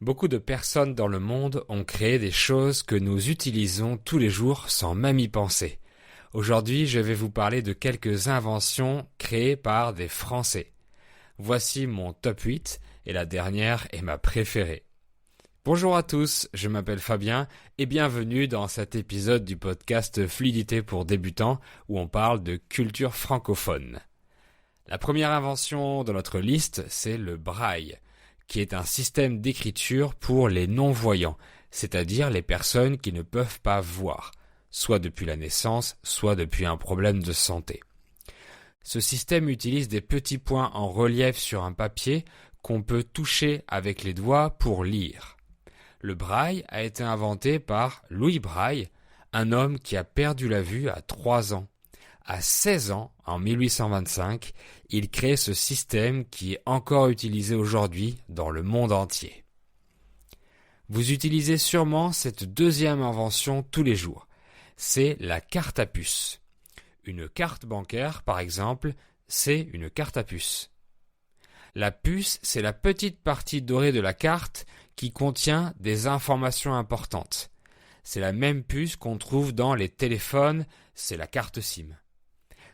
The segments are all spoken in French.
Beaucoup de personnes dans le monde ont créé des choses que nous utilisons tous les jours sans même y penser. Aujourd'hui, je vais vous parler de quelques inventions créées par des Français. Voici mon top 8 et la dernière est ma préférée. Bonjour à tous, je m'appelle Fabien et bienvenue dans cet épisode du podcast Fluidité pour débutants où on parle de culture francophone. La première invention de notre liste, c'est le braille, qui est un système d'écriture pour les non-voyants, c'est-à-dire les personnes qui ne peuvent pas voir, soit depuis la naissance, soit depuis un problème de santé. Ce système utilise des petits points en relief sur un papier qu'on peut toucher avec les doigts pour lire. Le braille a été inventé par Louis Braille, un homme qui a perdu la vue à 3 ans. À 16 ans, en 1825, il crée ce système qui est encore utilisé aujourd'hui dans le monde entier. Vous utilisez sûrement cette deuxième invention tous les jours. C'est la carte à puce. Une carte bancaire, par exemple, c'est une carte à puce. La puce, c'est la petite partie dorée de la carte qui contient des informations importantes. C'est la même puce qu'on trouve dans les téléphones, c'est la carte SIM.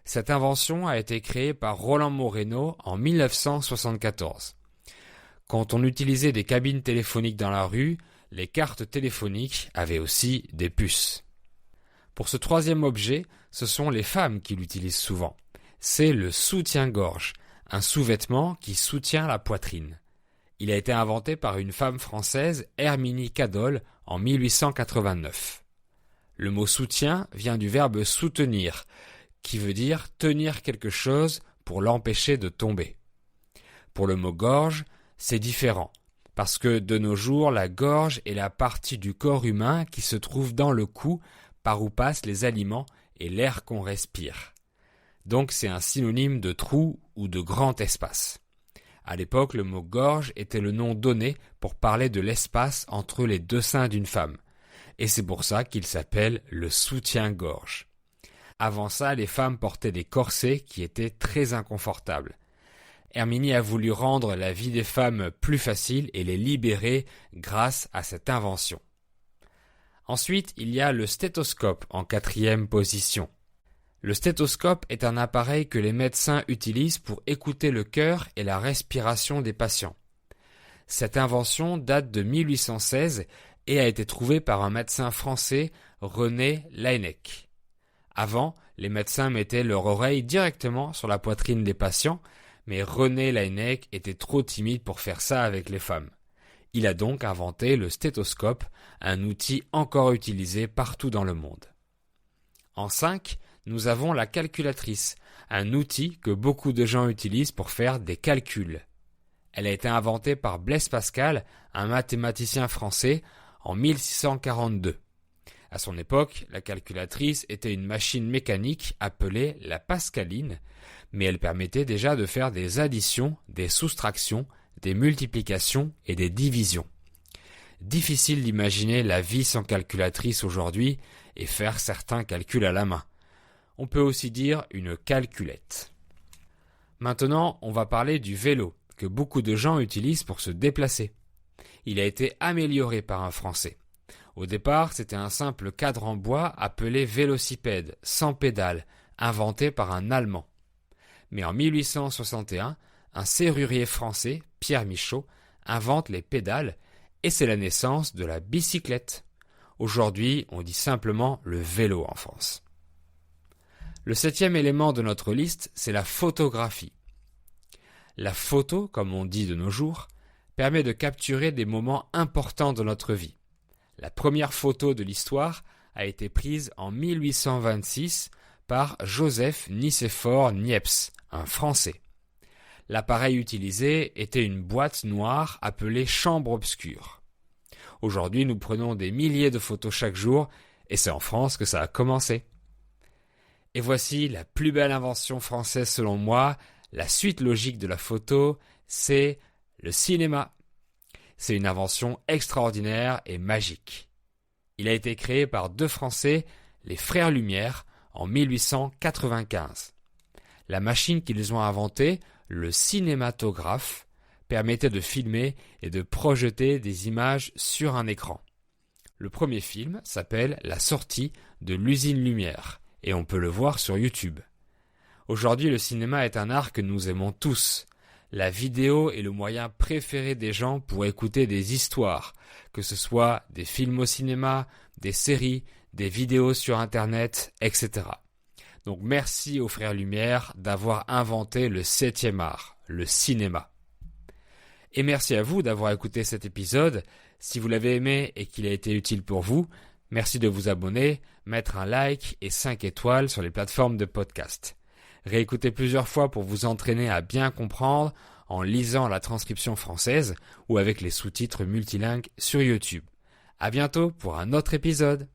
Cette invention a été créée par Roland Moreno en 1974. Quand on utilisait des cabines téléphoniques dans la rue, les cartes téléphoniques avaient aussi des puces. Pour ce troisième objet, ce sont les femmes qui l'utilisent souvent. C'est le soutien-gorge, un sous-vêtement qui soutient la poitrine. Il a été inventé par une femme française, Herminie Cadol, en 1889. Le mot soutien vient du verbe soutenir, qui veut dire tenir quelque chose pour l'empêcher de tomber. Pour le mot gorge, c'est différent, parce que de nos jours, la gorge est la partie du corps humain qui se trouve dans le cou, par où passent les aliments et l'air qu'on respire. Donc c'est un synonyme de trou ou de grand espace. À l'époque, le mot gorge était le nom donné pour parler de l'espace entre les deux seins d'une femme, et c'est pour ça qu'il s'appelle le soutien-gorge. Avant ça, les femmes portaient des corsets qui étaient très inconfortables. Herminie a voulu rendre la vie des femmes plus facile et les libérer grâce à cette invention. Ensuite, il y a le stéthoscope en 4e position. Le stéthoscope est un appareil que les médecins utilisent pour écouter le cœur et la respiration des patients. Cette invention date de 1816 et a été trouvée par un médecin français, René Laennec. Avant, les médecins mettaient leur oreille directement sur la poitrine des patients, mais René Laennec était trop timide pour faire ça avec les femmes. Il a donc inventé le stéthoscope, un outil encore utilisé partout dans le monde. En 5, nous avons la calculatrice, un outil que beaucoup de gens utilisent pour faire des calculs. Elle a été inventée par Blaise Pascal, un mathématicien français, en 1642. À son époque, la calculatrice était une machine mécanique appelée la pascaline, mais elle permettait déjà de faire des additions, des soustractions, des multiplications et des divisions. Difficile d'imaginer la vie sans calculatrice aujourd'hui et faire certains calculs à la main. On peut aussi dire une calculette. Maintenant, on va parler du vélo, que beaucoup de gens utilisent pour se déplacer. Il a été amélioré par un Français. Au départ, c'était un simple cadre en bois appelé vélocipède, sans pédale, inventé par un Allemand. Mais en 1861, un serrurier français, Pierre Michaud, invente les pédales et c'est la naissance de la bicyclette. Aujourd'hui, on dit simplement le vélo en France. Le 7e élément de notre liste, c'est la photographie. La photo, comme on dit de nos jours, permet de capturer des moments importants de notre vie. La première photo de l'histoire a été prise en 1826 par Joseph Nicéphore Niepce, un Français. L'appareil utilisé était une boîte noire appelée chambre obscure. Aujourd'hui, nous prenons des milliers de photos chaque jour et c'est en France que ça a commencé. Et voici la plus belle invention française selon moi, la suite logique de la photo, c'est le cinéma. C'est une invention extraordinaire et magique. Il a été créé par 2 Français, les frères Lumière, en 1895. La machine qu'ils ont inventée, le cinématographe, permettait de filmer et de projeter des images sur un écran. Le premier film s'appelle La sortie de l'usine Lumière et on peut le voir sur YouTube. Aujourd'hui, le cinéma est un art que nous aimons tous. La vidéo est le moyen préféré des gens pour écouter des histoires, que ce soit des films au cinéma, des séries, des vidéos sur Internet, etc. Donc merci aux frères Lumière d'avoir inventé le 7e art, le cinéma. Et merci à vous d'avoir écouté cet épisode. Si vous l'avez aimé et qu'il a été utile pour vous, merci de vous abonner, mettre un like et 5 étoiles sur les plateformes de podcast. Réécoutez plusieurs fois pour vous entraîner à bien comprendre en lisant la transcription française ou avec les sous-titres multilingues sur YouTube. À bientôt pour un autre épisode.